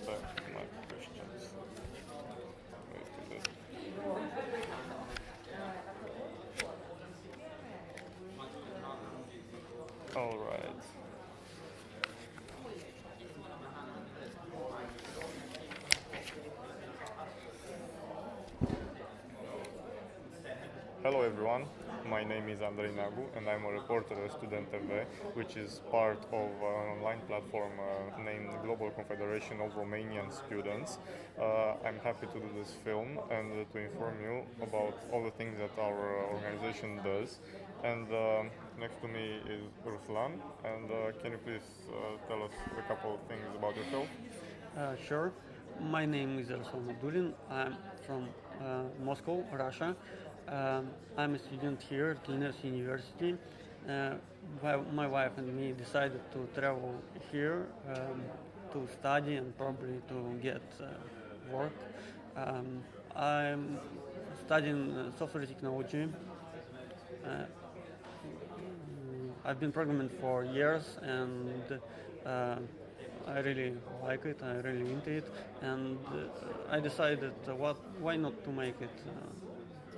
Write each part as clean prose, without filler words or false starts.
back to my questions. Let's do that. All right. Hello everyone, my name is Andrei Neagu and I'm a reporter at STUDENTV, which is part of an online platform named Global Confederation of Romanian Students. I'm happy to do this film and to inform you about all the things that our organization does. And next to me is Ruslan, and can you please tell us a couple of things about yourself? Sure. My name is Ruslan. I'm from Moscow, Russia. I'm a student here at University University. Uh, my wife and me decided to travel here to study and probably to get work. I'm studying software technology. Uh, I've been programming for years, and uh, I really like it. I really into it, and I decided why not to make it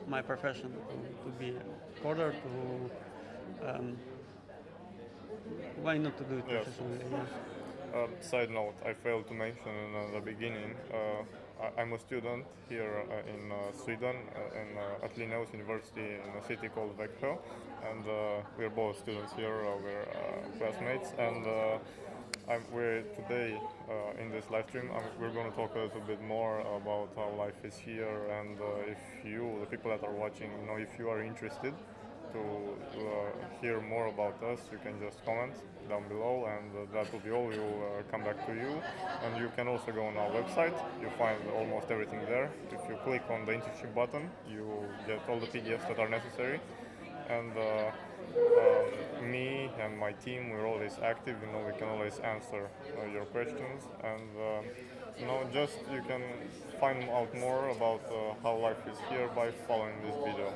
my profession, to be a coder, why not to do it Yes. professionally? Side note, I failed to mention in the beginning, I'm a student here in Sweden, at Linnaeus University in a city called Vaxjo, and we're both students here, we're classmates, and we're today in this live stream, we're going to talk a little bit more about how life is here, and if you, the people that are watching, if you are interested to hear more about us, you can just comment down below, and that will be all. We'll come back to you, and you can also go on our website. You find almost everything there. If you click on the internship button, you get all the PDFs that are necessary, and me and my team, we're always active. We can always answer your questions, and just you can find out more about how life is here by following this video.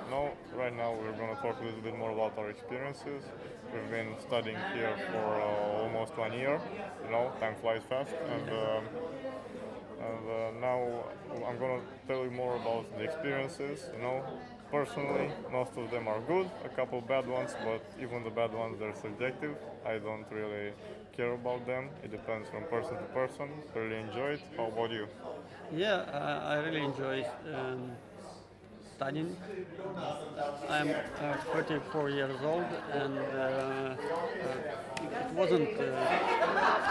Now, right now we're going to talk a little bit more about our experiences. We've been studying here for almost 1 year. Time flies fast, and now I'm going to tell you more about the experiences. Personally, most of them are good, a couple bad ones, but even the bad ones, they're subjective. I don't really care about them. It depends from person to person. Really enjoy it. How about you? Yeah, I really enjoy studying. I'm 34 years old, and it wasn't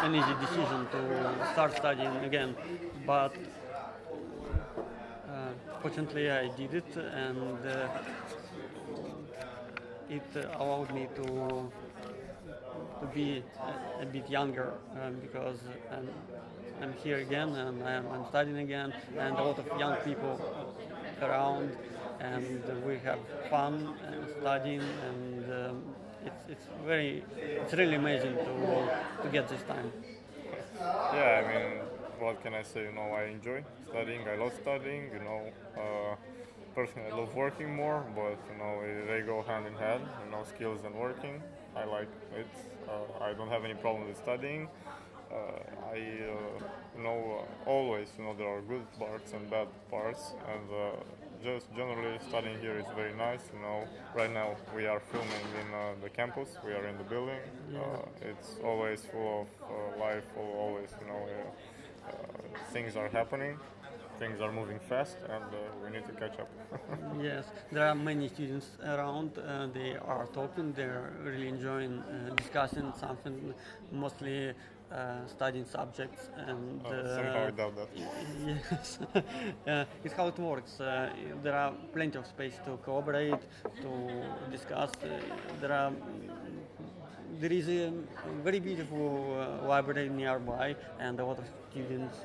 an easy decision to start studying again, but fortunately I did it, and it allowed me to be a bit younger, because I'm here again, and I'm studying again, and a lot of young people around, and we have fun studying, and it's really amazing to get this time. Yeah, what can I say? I enjoy studying. I love studying. Personally, I love working more, but they go hand in hand. Skills and working. I like it. I don't have any problem with studying. Always, there are good parts and bad parts, and just generally studying here is very nice. Right now we are filming in the campus. We are in the building. It's always full of life. Always, things are happening. Things are moving fast, and we need to catch up. Yes, there are many students around. They are talking. They're really enjoying discussing something, mostly studying subjects. And Somehow I doubt that. yes, it's how it works. There are plenty of space to collaborate, to discuss. There is a very beautiful library nearby, and a lot of students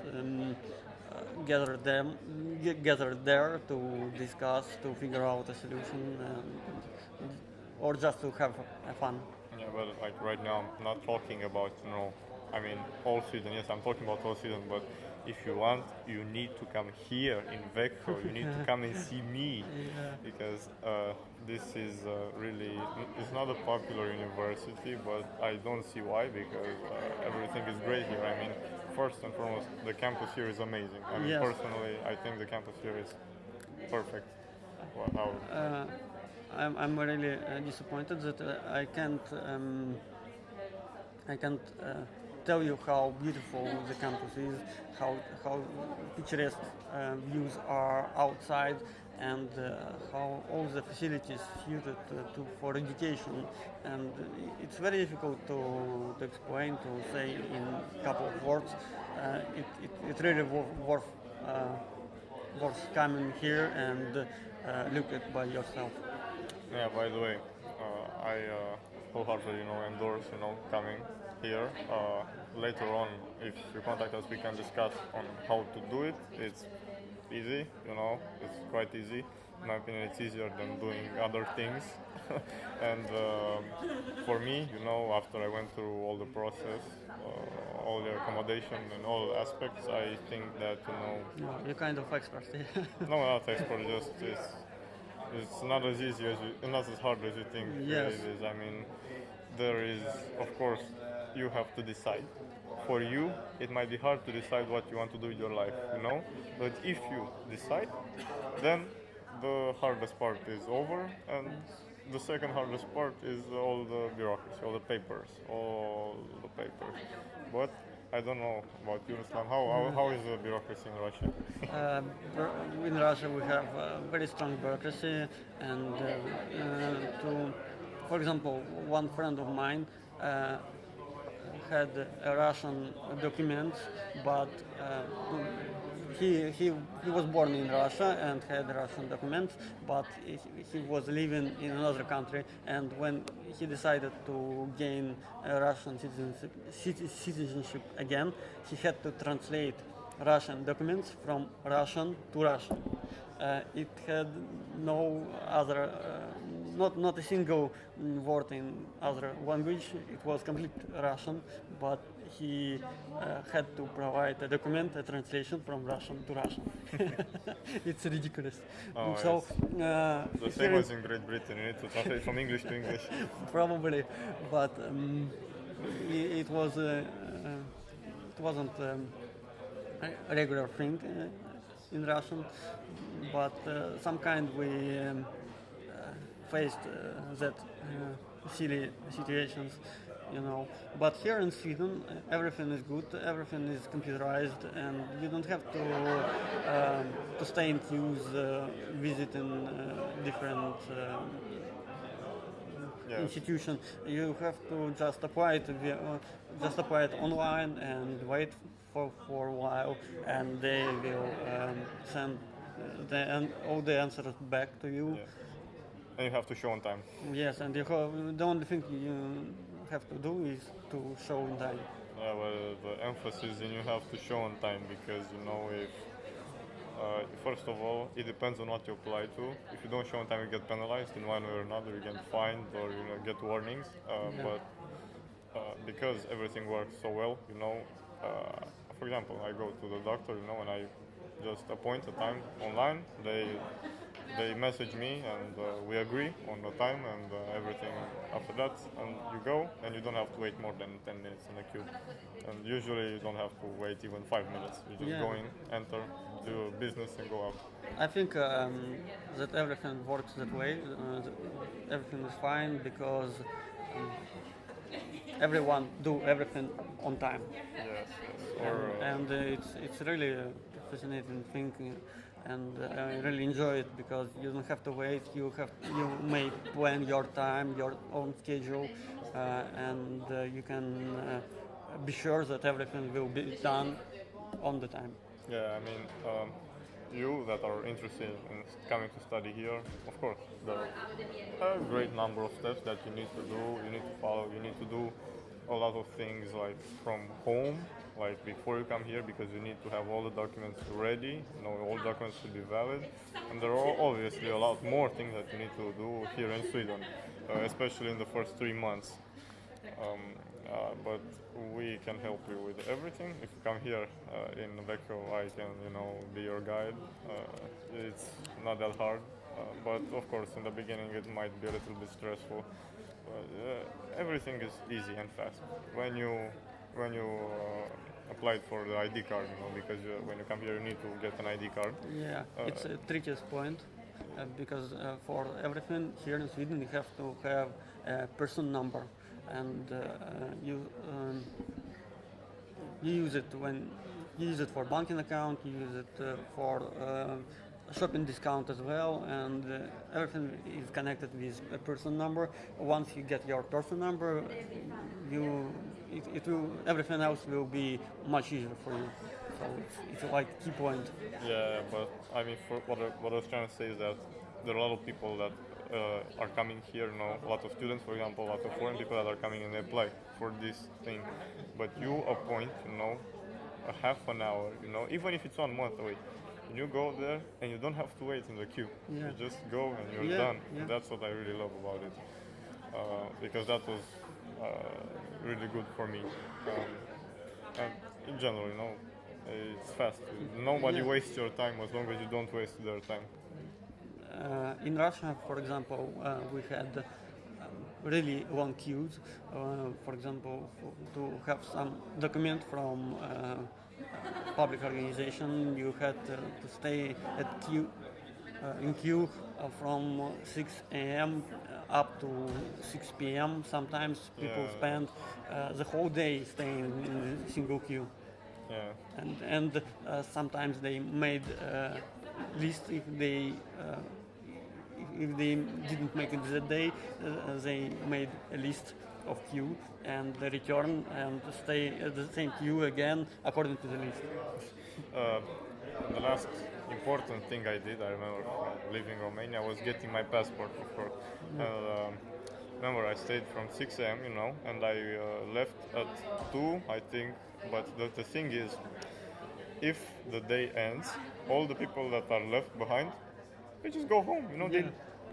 gathered there to discuss, to figure out a solution, or just to have fun. Yeah, but like right now, I'm not talking about I mean, all Sweden. Yes, I'm talking about all Sweden, but if you want, you need to come here in Vaxjo. You need to come and see me, Yeah. because this is really, it's not a popular university, but I don't see why, because everything is great here. I mean, first and foremost, the campus here is amazing. I mean, Yes. personally, I think the campus here is perfect. How? I'm really disappointed that I can't tell you how beautiful the campus is, how picturesque views are outside, and how all the facilities suited for education. And it's very difficult to explain, to say in a couple of words. It really worth coming here and look at by yourself. Yeah, by the way, I wholeheartedly, endorse, coming here. Later on, if you contact us, we can discuss on how to do it. It's easy, it's quite easy. In my opinion, it's easier than doing other things. And for me, after I went through all the process, all the accommodation and all aspects, I think that, No, you're kind of expert. no, not expert, just it's not as easy as not as hard as you think Yes. it is. I mean, there is, of course, you have to decide. For you, it might be hard to decide what you want to do with your life, But if you decide, then the hardest part is over, and the second hardest part is all the bureaucracy, all the papers, But I don't know about you, Ruslan. How is the bureaucracy in Russia? In Russia, we have very strong bureaucracy, and for example, one friend of mine had a Russian document, but he was born in Russia and had Russian documents, but he was living in another country, and when he decided to gain Russian citizenship again, he had to translate Russian documents from Russian to Russian. It had no other, not a single word in other language. It was complete Russian, but he had to provide a document, a translation from Russian to Russian. It's ridiculous. Oh, So the same as in Great Britain. You need to translate from English to English. probably, but it wasn't a regular thing in Russian, but some kind we faced that silly situations, But here in Sweden, everything is good, everything is computerized, and you don't have to stay in queues, visiting different Yes. institution. You have to just apply it online and wait for a while, and they will send all the answers back to you. Yeah. And you have to show on time. Yes, and the only thing you have to do is to show in time. Yeah, well, the emphasis in you have to show on time, because if first of all, it depends on what you apply to. If you don't show on time, you get penalized in one way or another. You get fined or get warnings. Yeah. But because everything works so well, for example, I go to the doctor, and I just appoint a time online. They message me, and we agree on the time and everything after that, and you go, and you don't have to wait more than 10 minutes in the queue. And usually you don't have to wait even 5 minutes. You just Yeah. go in, enter, do business, and go out. I think that everything works that way. Everything is fine because everyone do everything on time, Yes, yes. Or and it's really a fascinating thing. And I really enjoy it because you don't have to wait. You may plan your time, your own schedule, and you can be sure that everything will be done on the time. yeah, I mean, you that are interested in coming to study here, of course, there are a great number of steps that you need to do, you need to follow, you need to do a lot of things like from home, like before you come here, because you need to have all the documents ready, all documents should be valid, and there are obviously a lot more things that you need to do here in Sweden, especially in the first 3 months. but we can help you with everything. If you come here in Vaxjo, I can, be your guide. It's not that hard, but of course, in the beginning, it might be a little bit stressful. But everything is easy and fast when you applied for the ID card, because when you come here, you need to get an ID card. Yeah, it's a trickiest point because for everything here in Sweden, you have to have a person number, and you use it when you use it for banking account, you use it for shopping discount as well, and everything is connected with a person number. Once you get your person number, it will everything else will be much easier for you. So it's like key point. Yeah, but I mean, for what I was trying to say is that there are a lot of people that are coming here. A lot of students, for example, a lot of foreign people that are coming and apply for this thing. But you appoint, a half an hour, even if it's 1 month away. And you go there and you don't have to wait in the queue. Yeah. You just go and you're done. Yeah. And that's what I really love about it, because that was really good for me. And in general, it's fast. Nobody wastes your time as long as you don't waste their time. In Russia, for example, we had really long queues. For example, to have some document from public organization, you had to stay in queue from 6 a.m. Up to 6 p.m. Sometimes people spend the whole day staying in a single queue. Yeah. And sometimes they made list if they didn't make it that day, they made a list of queue and they return and stay at the same queue again according to the list. The last important thing I did, I remember from leaving Romania, was getting my passport, of course. Remember, I stayed from 6 a.m., and I left at 2, I think. But the thing is, if the day ends, all the people that are left behind, they just go home.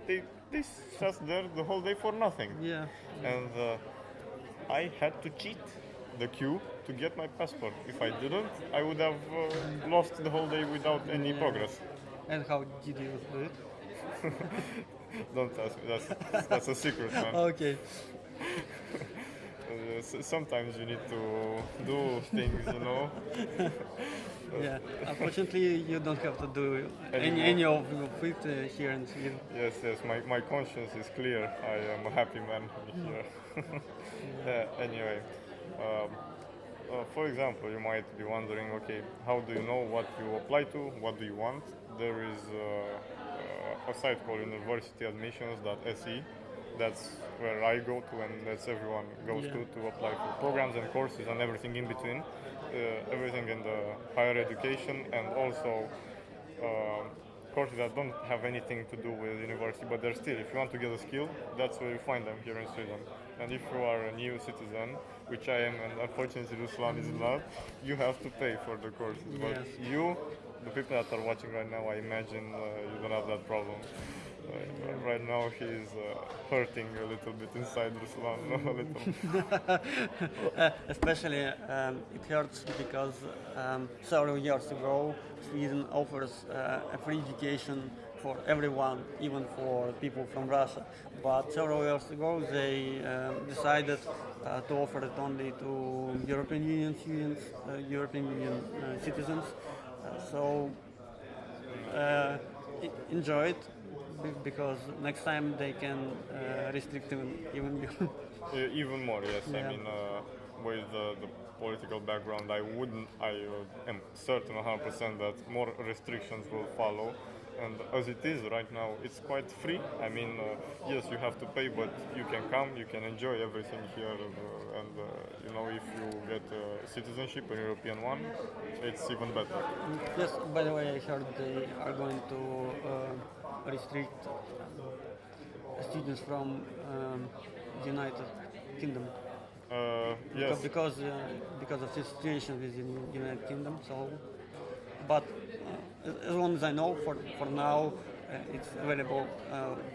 They sat there the whole day for nothing. Yeah. And I had to cheat the queue to get my passport. If I didn't, I would have lost the whole day without any progress. And how did you do it? Don't ask me. That's a secret, man. Okay. Sometimes you need to do things, Yeah. Unfortunately, you don't have to do any of it here in Sweden. Yes. My conscience is clear. I am a happy man here. Anyway, for example, you might be wondering, okay, how do you know what you apply to? What do you want? There is a site called universityadmissions.se. That's where I go to, and that's everyone goes to apply for programs and courses and everything in between. Everything in the higher education, and also courses that don't have anything to do with university, but they're still, if you want to get a skill, that's where you find them here in Sweden. And if you are a new citizen, which I am, and unfortunately Ruslan is not, you have to pay for the courses. But the people that are watching right now, I imagine you don't have that problem. Right now he's hurting a little bit inside Ruslan, a little. Especially it hurts because several years ago Sweden offers a free education for everyone, even for people from Russia. But several years ago they decided to offer it only to European Union students, European Union citizens. So enjoy it, because next time they can restrict even even more. Yes, Yeah. I mean, with the political background, I am certain 100% that more restrictions will follow. And as it is right now, it's quite free. I mean, yes, you have to pay, but you can come, you can enjoy everything here. And if you get citizenship, a European one, it's even better. Yes, by the way, I heard they are going to restrict students from United Kingdom. Yes. Because of the situation within United Kingdom. So, but as long as I know, for now, it's available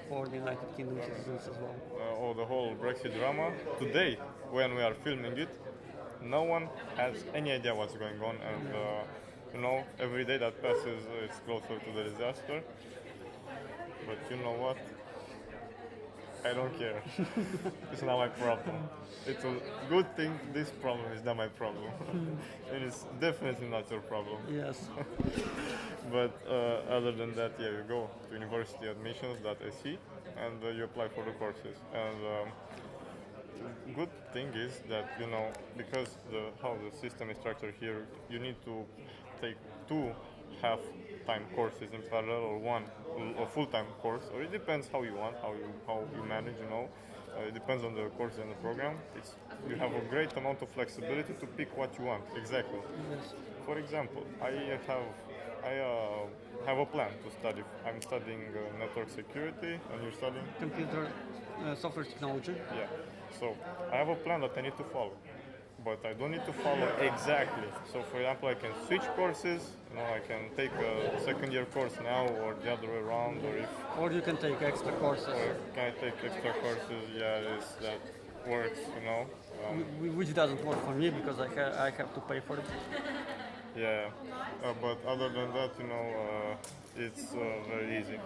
for the United Kingdom citizens as well. The whole Brexit drama. Today, when we are filming it, no one has any idea what's going on, and every day that passes, it's closer to the disaster. But you know what? I don't care. It's not my problem. It's a good thing this problem is not my problem. And it's definitely not your problem. Yes. But other than that, yeah, you go to universityadmissions.se and you apply for the courses. And good thing is that, because how the system is structured here, you need to take 2 half-time courses in parallel, or one a full-time course, or it depends how you want, how you manage. It depends on the course and the program. You have a great amount of flexibility to pick what you want exactly. Yes. For example, I have a plan to study. I'm studying network security, and you're studying Computer software technology. yeah. So I have a plan that I need to follow, but I don't need to follow exactly. So for example, I can switch courses. I can take a second-year course now, or the other way around, Or you can take extra courses. or can I take extra courses? Yeah, that works. Which doesn't work for me because I have to pay for it. Yeah, but other than that, it's very easy.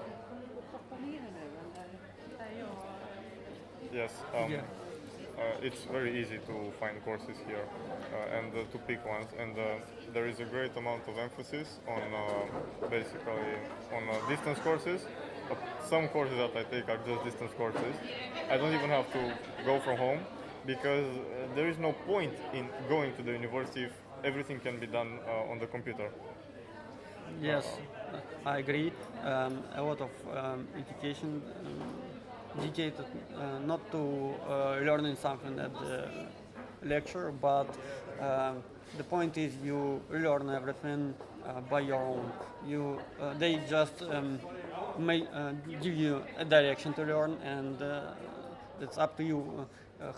Yes. It's very easy to find courses here and to pick ones, and there is a great amount of emphasis on basically on distance courses. Some courses that I take are just distance courses. I don't even have to go from home because there is no point in going to the university if everything can be done on the computer. Yes, I agree. A lot of education dedicated not to learning something at the lecture, but the point is you learn everything by your own. They just may give you a direction to learn, and it's up to you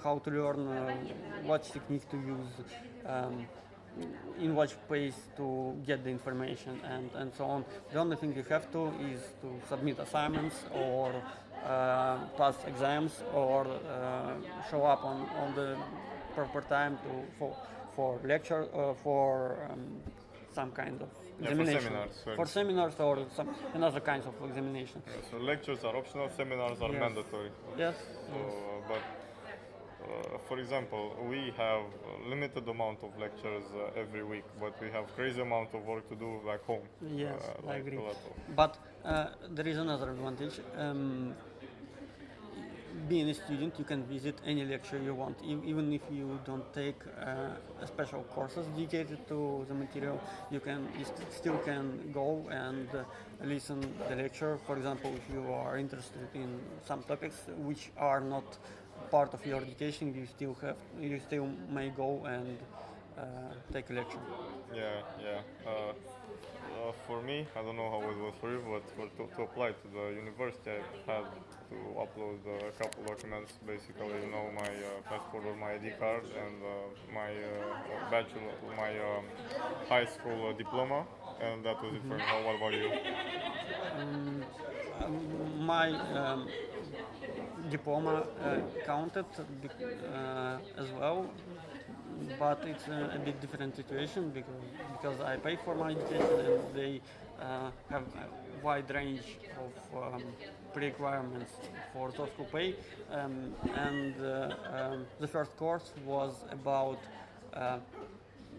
how to learn, what technique to use, in what place to get the information, and so on. The only thing you have to is to submit assignments, or pass exams, or show up on the proper time for lecture, for some kind of examination. For seminars or some another kinds of examination. Yeah, so lectures are optional, seminars are mandatory. Yes. But for example, we have a limited amount of lectures every week, but we have crazy amount of work to do back home. Yes, I like agree. a lot of. But there is another advantage. Being a student, you can visit any lecture you want, even if you don't take special courses dedicated to the material. You still can go and listen the lecture. For example, if you are interested in some topics which are not part of your education, you still may go and take a lecture. Yeah. For me, I don't know how it was for you, but to apply to the university, I had to upload a couple documents, basically, my passport or my ID card, and my high school diploma, and that was it for me. What about you? My diploma counted as well, but it's a bit different situation because I pay for my education, and they have a wide range of pre-requirements for those who pay. And the first course was about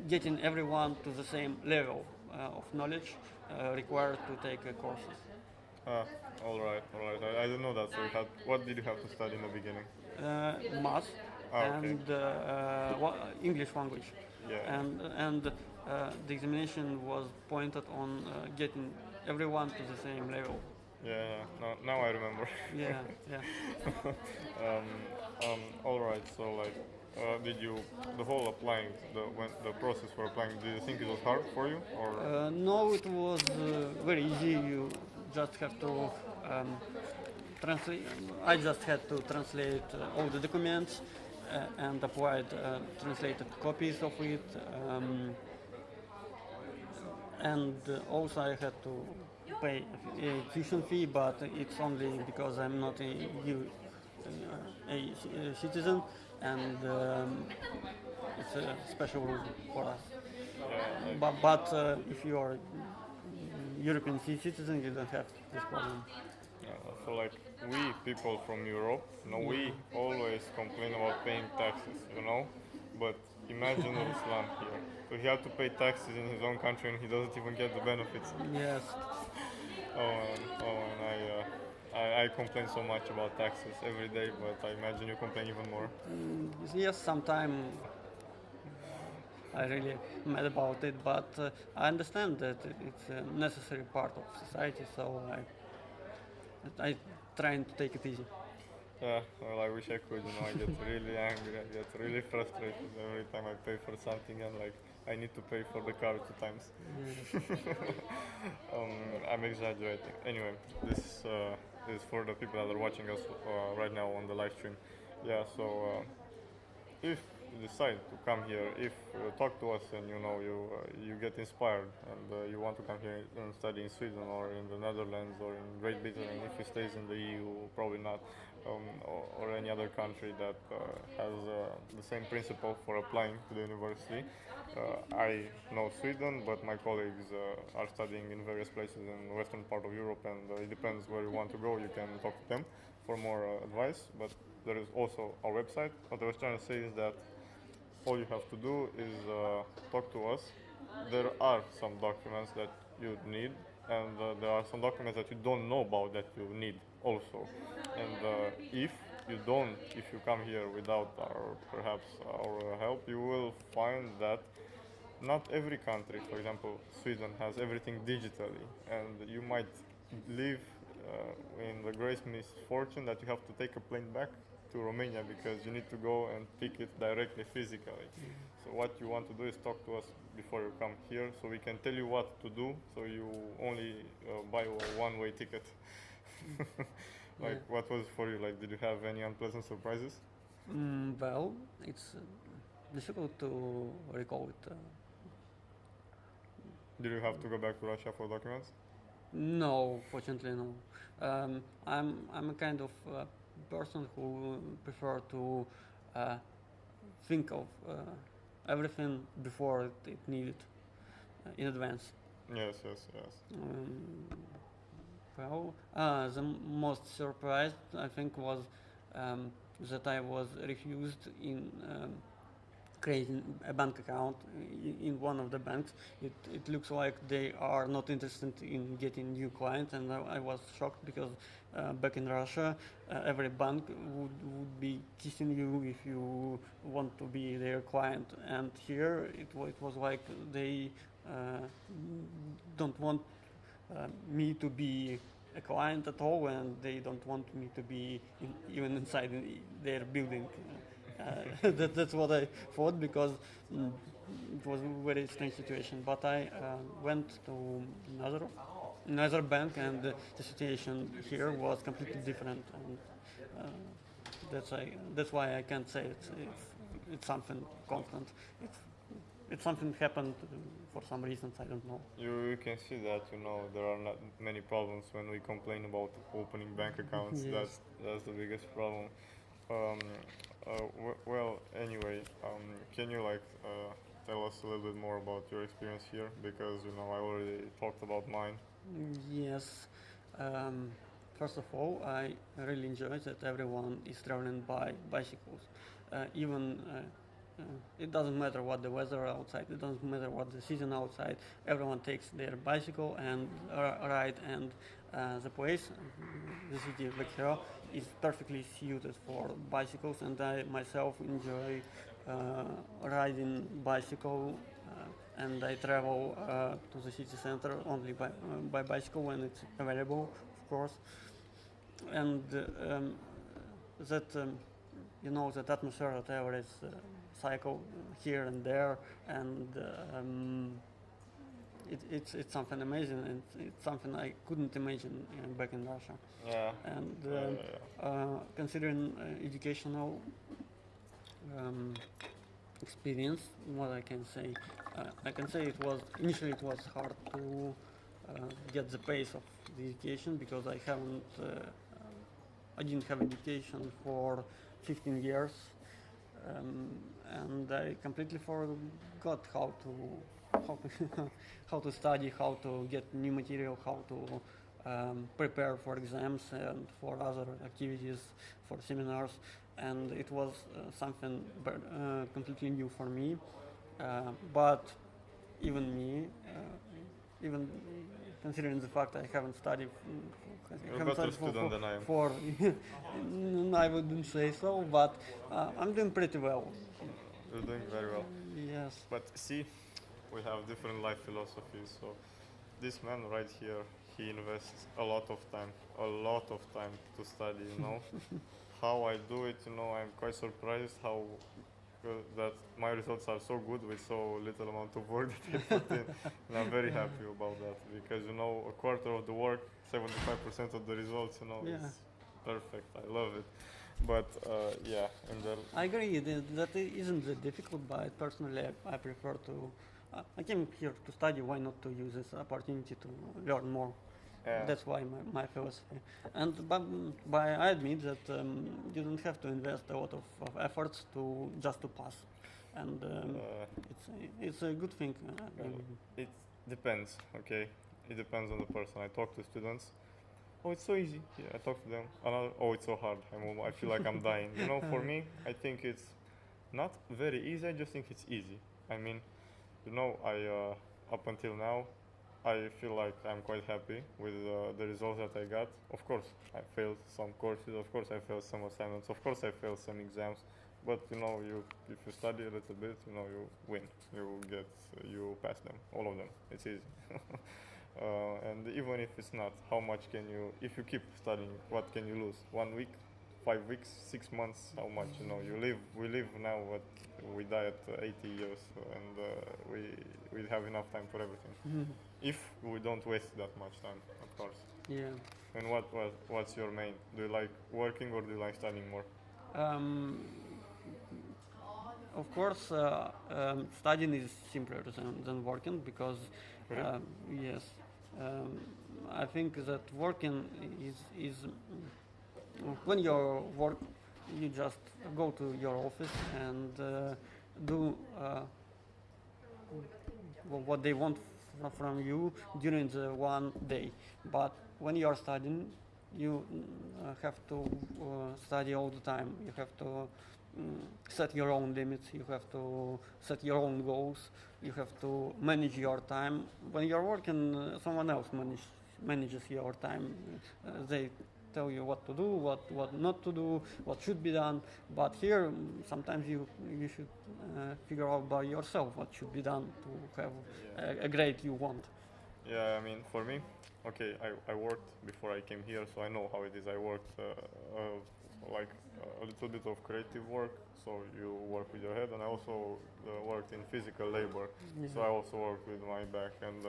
getting everyone to the same level of knowledge required to take courses. All right. I didn't know that. So what did you have to study in the beginning? Math. Okay. And English language. Yeah. And the examination was pointed on getting everyone to the same level. Yeah. Now I remember. Yeah. All right. So did you the whole applying the process for applying? Did you think it was hard for you, or? No, it was very easy. You just have to translate. I just had to translate all the documents and applied translated copies of it. And also I had to pay a tuition fee, but it's only because I'm not a citizen, and it's a special rule for us. Yeah, like, But if you are European citizen, you don't have this problem. so like we people from Europe, we always complain about paying taxes, but imagine Ruslan here. So he had to pay taxes in his own country and he doesn't even get the benefits. Yes. And I complain so much about taxes every day, but I imagine you complain even more. Yes, sometimes I really mad about it, but I understand that it's a necessary part of society, so I trying to take it easy. Yeah, well, I wish I could. I get really angry. I get really frustrated every time I pay for something, and like I need to pay for the car 2 times. I'm exaggerating. Anyway, this is for the people that are watching us right now on the live stream. Yeah, so if you decide to come here, if you talk to us and you get inspired and you want to come here and study in Sweden or in the Netherlands or in Great Britain, and if he stays in the EU, probably not, or any other country that has the same principle for applying to the university. I know Sweden, but my colleagues are studying in various places in the western part of Europe, and it depends where you want to go. You can talk to them for more advice, but there is also our website. What I was trying to say is that all you have to do is talk to us. There are some documents that you need, and there are some documents that you don't know about that you need also. And if you come here without perhaps our help, you will find that not every country, for example, Sweden, has everything digitally, and you might live in the great misfortune that you have to take a plane back to Romania because you need to go and pick it directly physically. So what you want to do is talk to us before you come here, so we can tell you what to do, so you only buy a one-way ticket. What was it for you? Like, did you have any unpleasant surprises? Well, it's difficult to recall it. Did you have to go back to Russia for documents? No, fortunately no. I'm a kind of person who prefer to think of everything before it needed in advance. Yes. Well, the most surprised I think was that I was refused in creating a bank account in one of the banks. It looks like they are not interested in getting new clients, and I was shocked because back in Russia, every bank would be kissing you if you want to be their client, and here it was like they don't want me to be a client at all, and they don't want me to be even inside their building. That's what I thought, because it was a very strange situation. But I went to another bank, and the situation here was completely different, and that's why I can't say it's something constant. It's something happened for some reasons, I don't know. You can see that there are not many problems when we complain about opening bank accounts. Yes. That's the biggest problem. Well, anyway, can you tell us a little bit more about your experience here? Because I already talked about mine. Yes. First of all, I really enjoy that everyone is traveling by bicycles. Even it doesn't matter what the weather outside, it doesn't matter what the season outside, everyone takes their bicycle and ride, and the place, the city of Vaxjo, is perfectly suited for bicycles, and I myself enjoy riding bicycle, and I travel to the city center only by bicycle when it's available, of course. And that that atmosphere that there is cycle here and there, and it's something amazing, and it's something I couldn't imagine back in Russia. Yeah. And considering educational experience, what I can say it was initially it was hard to get the pace of the education because I didn't have education for 15 years, and I completely forgot how to how to study, how to get new material, how to prepare for exams and for other activities, for seminars, and it was something completely new for me. But even me, even considering the fact I haven't studied, You're a better student than I am. for I wouldn't say so, but I'm doing pretty well. You're doing very well. Yes. But see, we have different life philosophies. So this man right here, he invests a lot of time to study. How I do it. I'm quite surprised how that my results are so good with so little amount of work that I put in. And I'm very happy about that because a quarter of the work, 75% of the results, Yeah. is perfect. I love it. But yeah, and I agree that it isn't that difficult, but personally I prefer to. I came here to study. Why not to use this opportunity to learn more? That's why my philosophy. And but I admit that you don't have to invest a lot of efforts to just to pass, and it's a good thing. It depends. Okay, it depends on the person. I talk to students. Oh, it's so easy. Yeah, I talk to them. Oh, it's so hard. I feel like I'm dying. For me, I think it's not very easy. I just think it's easy. I mean, I up until now, I feel like I'm quite happy with the results that I got. Of course, I failed some courses. Of course, I failed some assignments. Of course, I failed some exams. But if you study a little bit, you win. You pass them, all of them. It's easy. And even if it's not, how much can you? If you keep studying, what can you lose? 1 week, 5 weeks, 6 months? How much? We live now. We die at 80 years, and we have enough time for everything. If we don't waste that much time, of course. Yeah. And what's your main? Do you like working or do you like studying more? Of course, studying is simpler than working because, Really? yes, I think that working is when you work, you just go to your office and do what they want from you during the one day. But when you are studying, you have to study all the time. You have to set your own limits. You have to set your own goals. You have to manage your time. When you're working, someone else manages your time. They tell you what to do, what not to do, what should be done. But here, sometimes you should figure out by yourself what should be done to have a grade you want. Yeah, I mean, for me, okay, I worked before I came here, so I know how it is. I worked like a little bit of creative work, so you work with your head, and I also worked in physical labor, so I also work with my back, and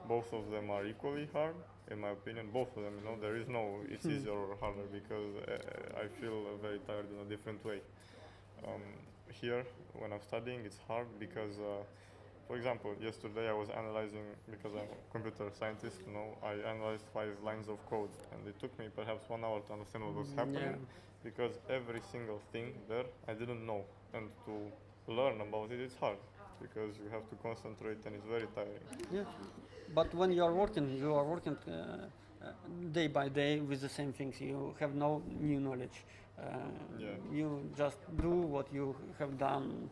both of them are equally hard, in my opinion. Both of them, there is no it's easier or harder because I feel very tired in a different way. Here, when I'm studying, it's hard because. For example, yesterday I was analyzing, because I'm a computer scientist, I analyzed 5 lines of code, and it took me perhaps 1 hour to understand what was happening, because every single thing there I didn't know, and to learn about it, it's hard, because you have to concentrate and it's very tiring. Yeah, but when you are working day by day with the same things. You have no new knowledge. You just do what you have done,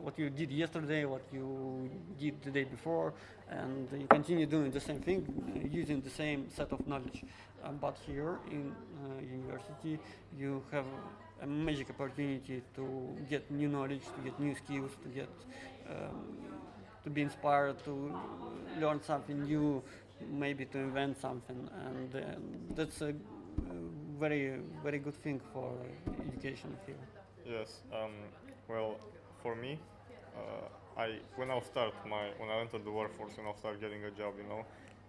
what you did yesterday, what you did the day before, and you continue doing the same thing using the same set of knowledge. But here in university, you have a magic opportunity to get new knowledge, to get new skills, to be inspired, to learn something new, maybe to invent something, and that's a very, very good thing for education here. Yes. Well, for me, when I enter the workforce and I'll start getting a job,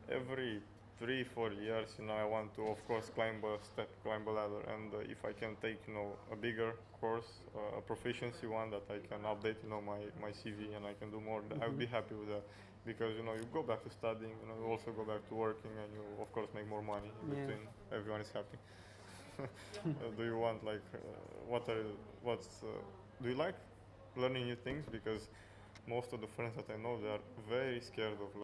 every 3-4 years, I want to, of course, climb a ladder, and if I can take, a bigger course, a proficiency one that I can update, my CV, and I can do more, I would be happy with that, because you go back to studying, you also go back to working, and you, of course, make more money in between. Everyone is happy. Do you want do you like learning new things? Because most of the friends that I know, they are very scared of